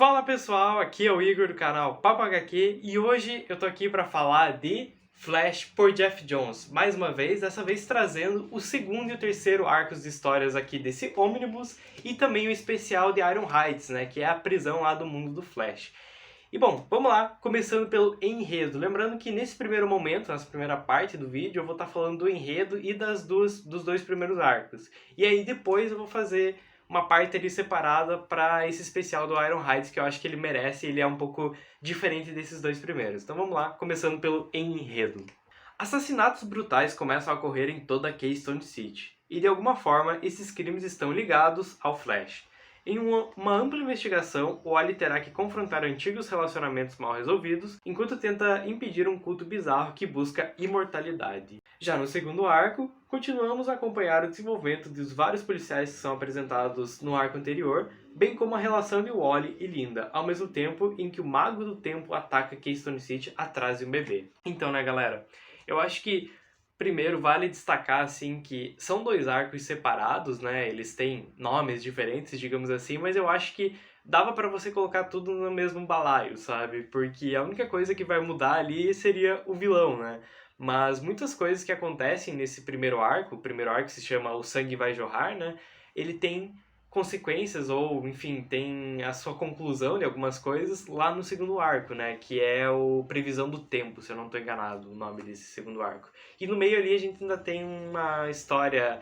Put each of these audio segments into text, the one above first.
Fala pessoal, aqui é o Igor do canal Papo HQ e hoje eu tô aqui para falar de Flash por Geoff Johns. Mais uma vez, dessa vez trazendo o segundo e o terceiro arcos de histórias aqui desse ônibus e também o especial de Iron Heights, né, que é a prisão lá do mundo do Flash. E bom, vamos lá, começando pelo enredo. Lembrando que nesse primeiro momento, nessa primeira parte do vídeo, eu vou estar falando do enredo e dos dois primeiros arcos. E aí depois eu vou fazer uma parte ali separada para esse especial do Iron Heights, que eu acho que ele merece, ele é um pouco diferente desses dois primeiros. Então vamos lá, começando pelo enredo. Assassinatos brutais começam a ocorrer em toda Keystone City, e de alguma forma esses crimes estão ligados ao Flash. Em uma ampla investigação, o Wally terá que confrontar antigos relacionamentos mal resolvidos, enquanto tenta impedir um culto bizarro que busca imortalidade. Já no segundo arco, continuamos a acompanhar o desenvolvimento dos vários policiais que são apresentados no arco anterior, bem como a relação de Wally e Linda, ao mesmo tempo em que o Mago do Tempo ataca Keystone City atrás de um bebê. Então, né, galera? Eu acho que primeiro, vale destacar assim que são dois arcos separados, né? Eles têm nomes diferentes, digamos assim, mas eu acho que dava pra você colocar tudo no mesmo balaio, sabe? Porque a única coisa que vai mudar ali seria o vilão, né? Mas muitas coisas que acontecem nesse primeiro arco, o primeiro arco se chama O Sangue Vai Jorrar, né? Ele tem consequências ou, enfim, tem a sua conclusão de algumas coisas lá no segundo arco, né? Que é o Previsão do Tempo, se eu não estou enganado, o nome desse segundo arco. E no meio ali a gente ainda tem uma história,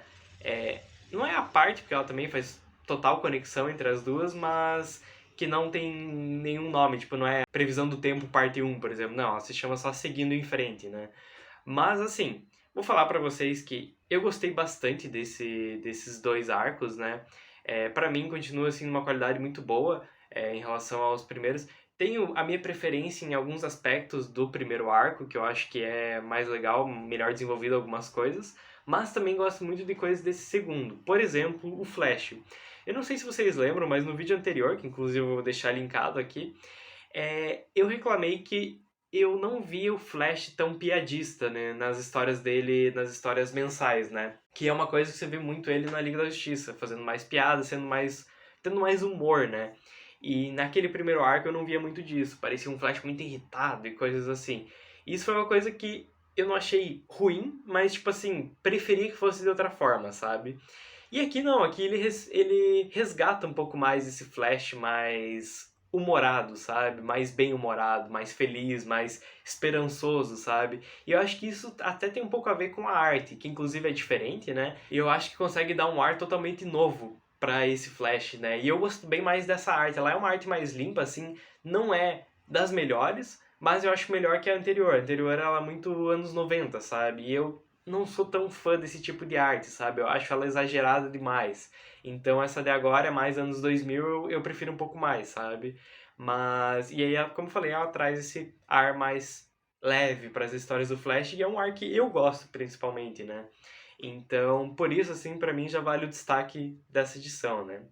não é a parte, porque ela também faz total conexão entre as duas, mas que não tem nenhum nome, tipo, não é Previsão do Tempo parte um, por exemplo, não, ela se chama só Seguindo em Frente, né? Mas assim, vou falar pra vocês que eu gostei bastante desses dois arcos, né? Para mim continua assim uma qualidade muito boa em relação aos primeiros. Tenho a minha preferência em alguns aspectos do primeiro arco, que eu acho que é mais legal, melhor desenvolvido algumas coisas, mas também gosto muito de coisas desse segundo. Por exemplo, o Flash. Eu não sei se vocês lembram, mas no vídeo anterior, que inclusive eu vou deixar linkado aqui, eu reclamei que eu não via o Flash tão piadista, né, nas histórias dele, nas histórias mensais, né? Que é uma coisa que você vê muito ele na Liga da Justiça, fazendo mais piadas, tendo mais humor, né? E naquele primeiro arco eu não via muito disso, parecia um Flash muito irritado e coisas assim. Isso foi uma coisa que eu não achei ruim, mas tipo assim, preferia que fosse de outra forma, sabe? E aqui não, aqui ele resgata um pouco mais esse Flash mais humorado, sabe? Mais bem-humorado, mais feliz, mais esperançoso, sabe? E eu acho que isso até tem um pouco a ver com a arte, que inclusive é diferente, né? E eu acho que consegue dar um ar totalmente novo pra esse Flash, né? E eu gosto bem mais dessa arte. Ela é uma arte mais limpa, assim, não é das melhores, mas eu acho melhor que a anterior. A anterior ela é muito anos 90, sabe? E eu não sou tão fã desse tipo de arte, sabe? Eu acho ela exagerada demais. Então essa de agora é mais anos 2000, eu prefiro um pouco mais, sabe? Mas, e aí, como eu falei, ela traz esse ar mais leve para as histórias do Flash, e é um ar que eu gosto principalmente, né? Então, por isso, assim, pra mim já vale o destaque dessa edição, né?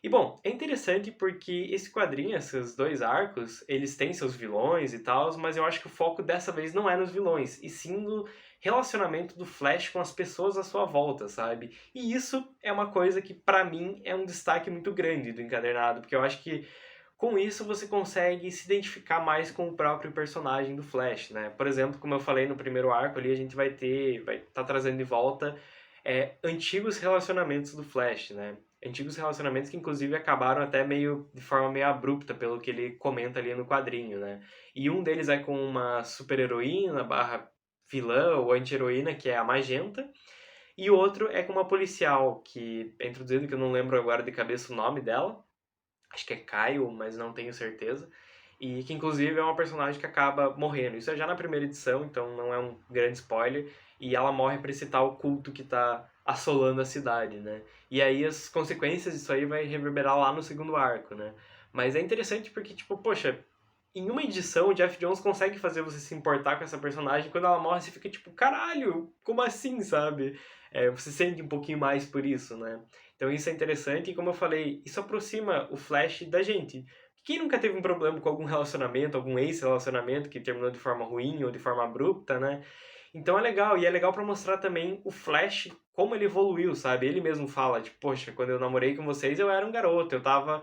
E bom, é interessante porque esse quadrinho, esses dois arcos, eles têm seus vilões e tal, mas eu acho que o foco dessa vez não é nos vilões, e sim no relacionamento do Flash com as pessoas à sua volta, sabe? E isso é uma coisa que pra mim é um destaque muito grande do encadernado, porque eu acho que com isso você consegue se identificar mais com o próprio personagem do Flash, né? Por exemplo, como eu falei no primeiro arco ali, a gente vai estar trazendo de volta antigos relacionamentos do Flash, né? Antigos relacionamentos que inclusive acabaram até meio de forma meio abrupta, pelo que ele comenta ali no quadrinho, né? E um deles é com uma super-heroína barra vilã ou anti-heroína, que é a Magenta, e o outro é com uma policial, que é introduzido, que eu não lembro agora de cabeça o nome dela, acho que é Kyle, mas não tenho certeza, e que inclusive é uma personagem que acaba morrendo. Isso é já na primeira edição, então não é um grande spoiler, e ela morre para esse tal culto que tá assolando a cidade, né? E aí as consequências disso aí vai reverberar lá no segundo arco, né? Mas é interessante porque, tipo, poxa, em uma edição o Geoff Johns consegue fazer você se importar com essa personagem, quando ela morre você fica tipo, caralho, como assim, sabe? Você sente um pouquinho mais por isso, né? Então isso é interessante e, como eu falei, isso aproxima o Flash da gente. Quem nunca teve um problema com algum relacionamento, algum ex-relacionamento que terminou de forma ruim ou de forma abrupta, né? Então é legal, e é legal pra mostrar também o Flash, como ele evoluiu, sabe? Ele mesmo fala, tipo, poxa, quando eu namorei com vocês eu era um garoto, eu tava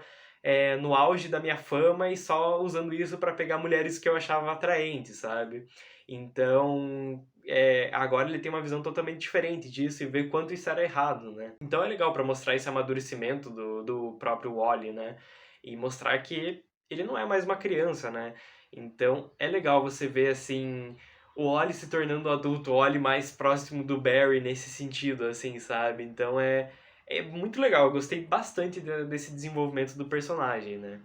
no auge da minha fama e só usando isso pra pegar mulheres que eu achava atraentes, sabe? Então, agora ele tem uma visão totalmente diferente disso e vê quanto isso era errado, né? Então é legal pra mostrar esse amadurecimento do próprio Wally, né? E mostrar que ele não é mais uma criança, né? Então é legal você ver assim o Wally se tornando adulto, o Wally mais próximo do Barry nesse sentido, assim, sabe? Então é muito legal, eu gostei bastante desse desenvolvimento do personagem, né?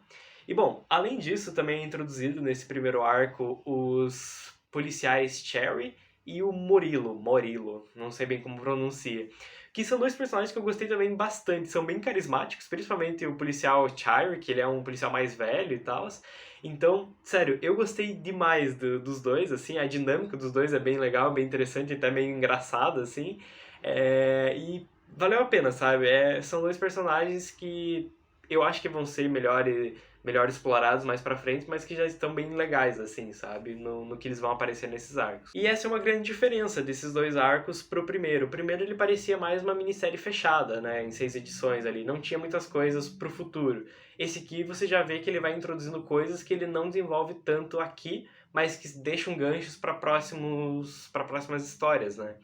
E bom, além disso, também é introduzido nesse primeiro arco os policiais Cherry e o Morilo, não sei bem como pronuncia. Que são dois personagens que eu gostei também bastante, são bem carismáticos, principalmente o policial Cherry, que ele é um policial mais velho e tal. Então, sério, eu gostei demais dos dois, assim, a dinâmica dos dois é bem legal, bem interessante, até meio engraçada, assim. E valeu a pena, sabe? São dois personagens que eu acho que vão ser melhor explorados mais pra frente, mas que já estão bem legais, assim, sabe? No que eles vão aparecer nesses arcos. E essa é uma grande diferença desses dois arcos pro primeiro. O primeiro ele parecia mais uma minissérie fechada, né? Em 6 edições ali. Não tinha muitas coisas pro futuro. Esse aqui você já vê que ele vai introduzindo coisas que ele não desenvolve tanto aqui, mas que deixam ganchos para próximas histórias, né?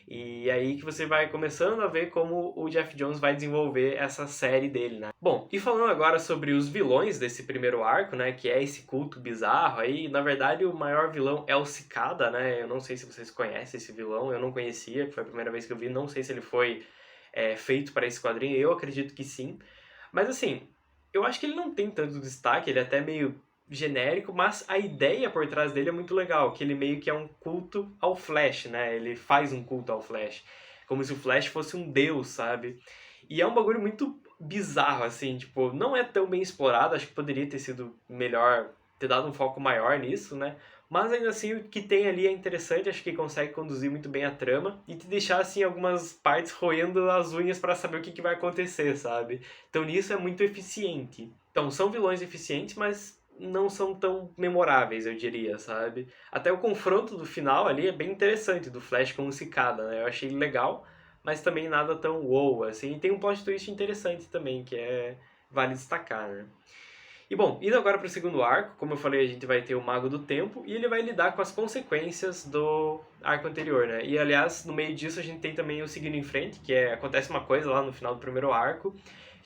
E aí que você vai começando a ver como o Geoff Johns vai desenvolver essa série dele, né? Bom, e falando agora sobre os vilões desse primeiro arco, né? Que é esse culto bizarro aí, na verdade o maior vilão é o Cicada, né? Eu não sei se vocês conhecem esse vilão, eu não conhecia, foi a primeira vez que eu vi, não sei se ele foi feito para esse quadrinho, eu acredito que sim. Mas assim, eu acho que ele não tem tanto destaque, ele é até meio genérico, mas a ideia por trás dele é muito legal, que ele meio que é um culto ao Flash, né? Ele faz um culto ao Flash, como se o Flash fosse um deus, sabe? E é um bagulho muito bizarro, assim, tipo, não é tão bem explorado, acho que poderia ter sido melhor, ter dado um foco maior nisso, né? Mas ainda assim, o que tem ali é interessante, acho que consegue conduzir muito bem a trama e te deixar, assim, algumas partes roendo as unhas para saber o que vai acontecer, sabe? Então nisso é muito eficiente. Então, são vilões eficientes, mas não são tão memoráveis, eu diria, sabe? Até o confronto do final ali é bem interessante, do Flash com o Cicada, né? Eu achei legal, mas também nada tão wow, assim. E tem um plot twist interessante também, que vale destacar, né? E bom, indo agora para o segundo arco, como eu falei, a gente vai ter o Mago do Tempo e ele vai lidar com as consequências do arco anterior, né? E aliás, no meio disso a gente tem também o Seguindo em Frente, acontece uma coisa lá no final do primeiro arco,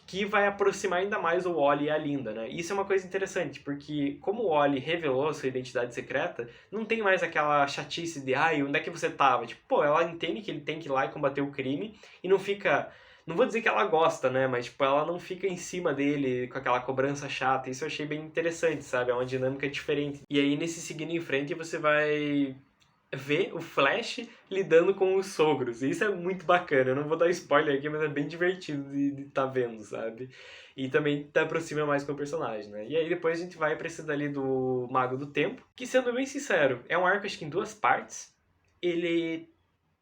que vai aproximar ainda mais o Wally e a Linda, né? Isso é uma coisa interessante, porque como o Wally revelou sua identidade secreta, não tem mais aquela chatice de, ai, onde é que você tava? Tipo, pô, ela entende que ele tem que ir lá e combater o crime e não fica... Não vou dizer que ela gosta, né? Mas, tipo, ela não fica em cima dele com aquela cobrança chata. Isso eu achei bem interessante, sabe? É uma dinâmica diferente. E aí, nesse Seguindo em Frente, você vai ver o Flash lidando com os sogros. E isso é muito bacana. Eu não vou dar spoiler aqui, mas é bem divertido de estar vendo, sabe? E também te aproxima mais com o personagem, né? E aí depois a gente vai pra esse dali do Mago do Tempo, que sendo bem sincero, é um arco acho que em 2 partes. Ele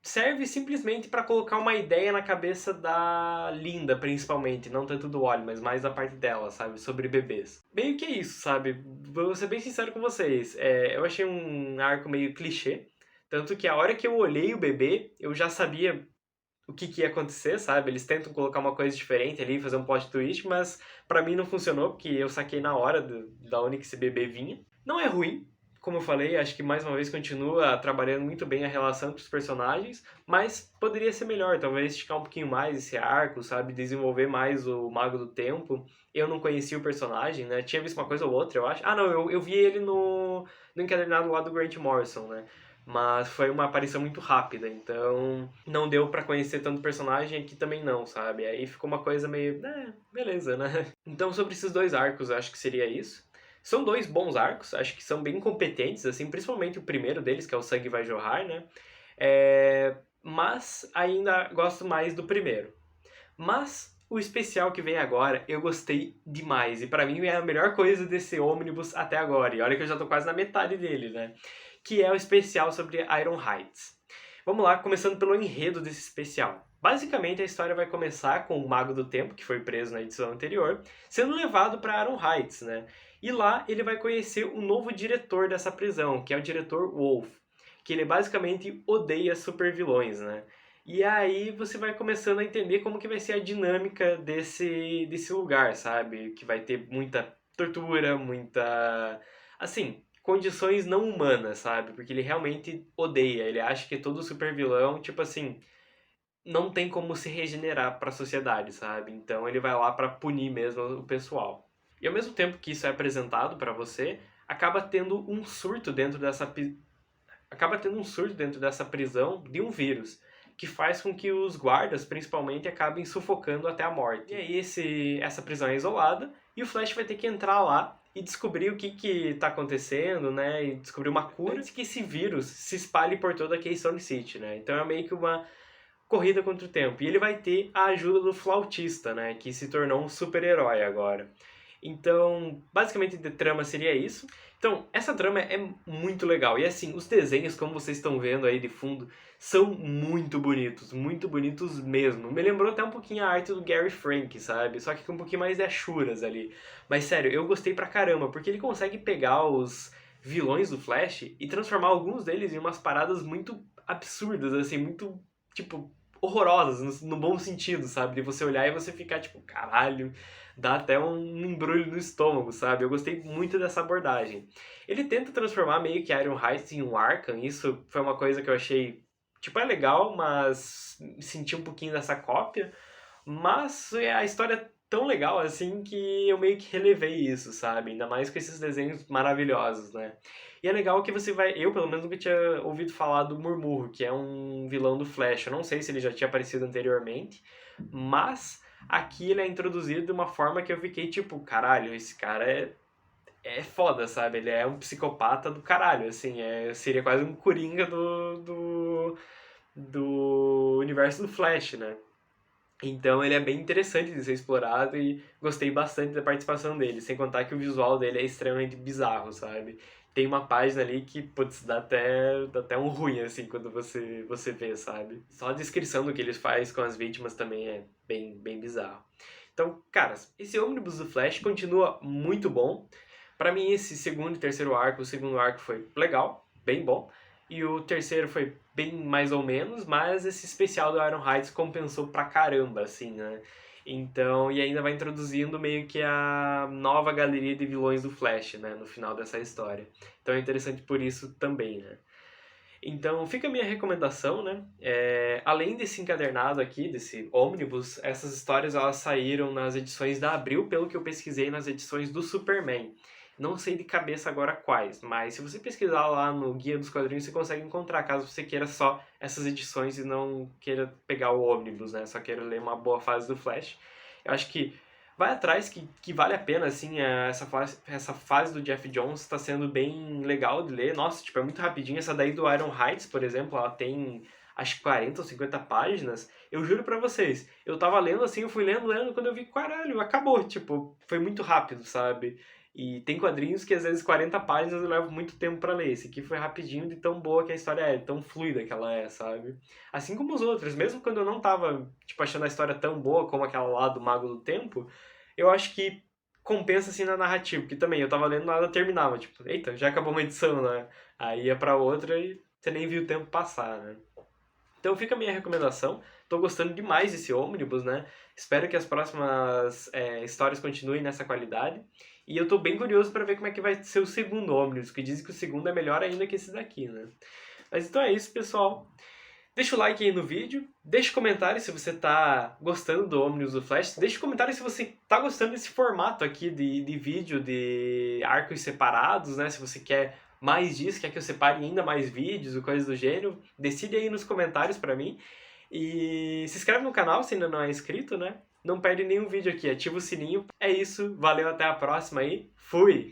serve simplesmente para colocar uma ideia na cabeça da Linda, principalmente, não tanto do Wally, mas mais da parte dela, sabe, sobre bebês. Meio que é isso, sabe? Vou ser bem sincero com vocês, eu achei um arco meio clichê, tanto que a hora que eu olhei o bebê, eu já sabia o que ia acontecer, sabe? Eles tentam colocar uma coisa diferente ali, fazer um plot twist, mas pra mim não funcionou, porque eu saquei na hora da onde que esse bebê vinha. Não é ruim, como eu falei, acho que mais uma vez continua trabalhando muito bem a relação entre os personagens, mas poderia ser melhor, talvez esticar um pouquinho mais esse arco, sabe? Desenvolver mais o Mago do Tempo. Eu não conhecia o personagem, né? Tinha visto uma coisa ou outra, eu acho. Ah, não, eu vi ele no encadernado lá do Grant Morrison, né? Mas foi uma aparição muito rápida, então não deu pra conhecer tanto o personagem, aqui também não, sabe? Aí ficou uma coisa meio, beleza, né? Então sobre esses dois arcos, eu acho que seria isso. São dois bons arcos, acho que são bem competentes, assim, principalmente o primeiro deles, que é o Sangue Vai Jorrar, né? Mas ainda gosto mais do primeiro. Mas o especial que vem agora, eu gostei demais. E pra mim é a melhor coisa desse ônibus até agora. E olha que eu já tô quase na metade dele, né? Que é o especial sobre Iron Heights. Vamos lá, começando pelo enredo desse especial. Basicamente, a história vai começar com o Mago do Tempo, que foi preso na edição anterior, sendo levado para Iron Heights, né? E lá ele vai conhecer o novo diretor dessa prisão, que é o diretor Wolf, que ele basicamente odeia supervilões, né? E aí você vai começando a entender como que vai ser a dinâmica desse lugar, sabe? Que vai ter muita tortura, muita... Assim, condições não humanas, sabe? Porque ele realmente odeia, ele acha que todo super vilão, tipo assim, não tem como se regenerar para a sociedade, sabe? Então ele vai lá para punir mesmo o pessoal. E ao mesmo tempo que isso é apresentado para você, acaba tendo um surto dentro dessa prisão de um vírus que faz com que os guardas, principalmente, acabem sufocando até a morte. E aí essa prisão é isolada e o Flash vai ter que entrar lá e descobrir o que tá acontecendo, né? E descobrir uma cura antes que esse vírus se espalhe por toda a Keystone City, né? Então é meio que uma corrida contra o tempo. E ele vai ter a ajuda do Flautista, né? Que se tornou um super-herói agora. Então, basicamente, a trama seria isso. Então, essa trama é muito legal. E assim, os desenhos, como vocês estão vendo aí de fundo, são muito bonitos mesmo. Me lembrou até um pouquinho a arte do Gary Frank, sabe? Só que com um pouquinho mais de achuras ali. Mas sério, eu gostei pra caramba, porque ele consegue pegar os vilões do Flash e transformar alguns deles em umas paradas muito absurdas, assim, muito, tipo, horrorosas, no bom sentido, sabe? De você olhar e você ficar tipo, caralho, dá até um embrulho no estômago, sabe? Eu gostei muito dessa abordagem. Ele tenta transformar meio que Iron Heights em um Arkham, isso foi uma coisa que eu achei, tipo, é legal, mas senti um pouquinho dessa cópia, mas a história é tão legal assim que eu meio que relevei isso, sabe? Ainda mais com esses desenhos maravilhosos, né? E é legal que você vai. Eu, pelo menos, nunca tinha ouvido falar do Murmurro, que é um vilão do Flash. Eu não sei se ele já tinha aparecido anteriormente, mas aqui ele é introduzido de uma forma que eu fiquei tipo, caralho, esse cara é foda, sabe? Ele é um psicopata do caralho, assim, seria quase um coringa do universo do Flash, né? Então ele é bem interessante de ser explorado e gostei bastante da participação dele, sem contar que o visual dele é extremamente bizarro, sabe? Tem uma página ali que, putz, dá até um ruim, assim, quando você vê, sabe? Só a descrição do que eles faz com as vítimas também é bem bizarro. Então, caras, esse ônibus do Flash continua muito bom. Pra mim, esse segundo e terceiro arco, o segundo arco foi legal, bem bom. E o terceiro foi bem mais ou menos, mas esse especial do Iron Heights compensou pra caramba, assim, né? Então, e ainda vai introduzindo meio que a nova galeria de vilões do Flash, né? No final dessa história. Então é interessante por isso também, né? Então fica a minha recomendação, né? Além desse encadernado aqui, desse ônibus, essas histórias elas saíram nas edições da Abril, pelo que eu pesquisei nas edições do Superman. Não sei de cabeça agora quais, mas se você pesquisar lá no Guia dos Quadrinhos, você consegue encontrar, caso você queira só essas edições e não queira pegar o ônibus, né? Só queira ler uma boa fase do Flash. Eu acho que vai atrás, que vale a pena, assim, essa fase do Geoff Johns está sendo bem legal de ler. Nossa, tipo, é muito rapidinho. Essa daí do Iron Heights, por exemplo, ela tem acho que 40 ou 50 páginas. Eu juro pra vocês, eu tava lendo assim, eu fui lendo, quando eu vi, caralho, acabou. Tipo, foi muito rápido, sabe? E tem quadrinhos que às vezes 40 páginas eu levo muito tempo pra ler. Esse aqui foi rapidinho de tão boa que a história é, tão fluida que ela é, sabe? Assim como os outros, mesmo quando eu não tava, tipo, achando a história tão boa como aquela lá do Mago do Tempo, eu acho que compensa assim na narrativa, porque também eu tava lendo nada terminava, tipo, eita, já acabou uma edição, né? Aí ia pra outra e você nem viu o tempo passar, né? Então fica a minha recomendação. Tô gostando demais desse ônibus, né? Espero que as próximas histórias continuem nessa qualidade. E eu tô bem curioso para ver como é que vai ser o segundo ônibus, que dizem que o segundo é melhor ainda que esse daqui, né? Mas então é isso, pessoal. Deixa o like aí no vídeo, deixa um comentário se você tá gostando do Omnibus do Flash, deixa um comentário se você tá gostando desse formato aqui de vídeo, de arcos separados, né? Se você quer mais disso, quer que eu separe ainda mais vídeos ou coisas do gênero, decide aí nos comentários pra mim. E se inscreve no canal se ainda não é inscrito, né? Não perde nenhum vídeo aqui, ativa o sininho. É isso, valeu, até a próxima aí, fui!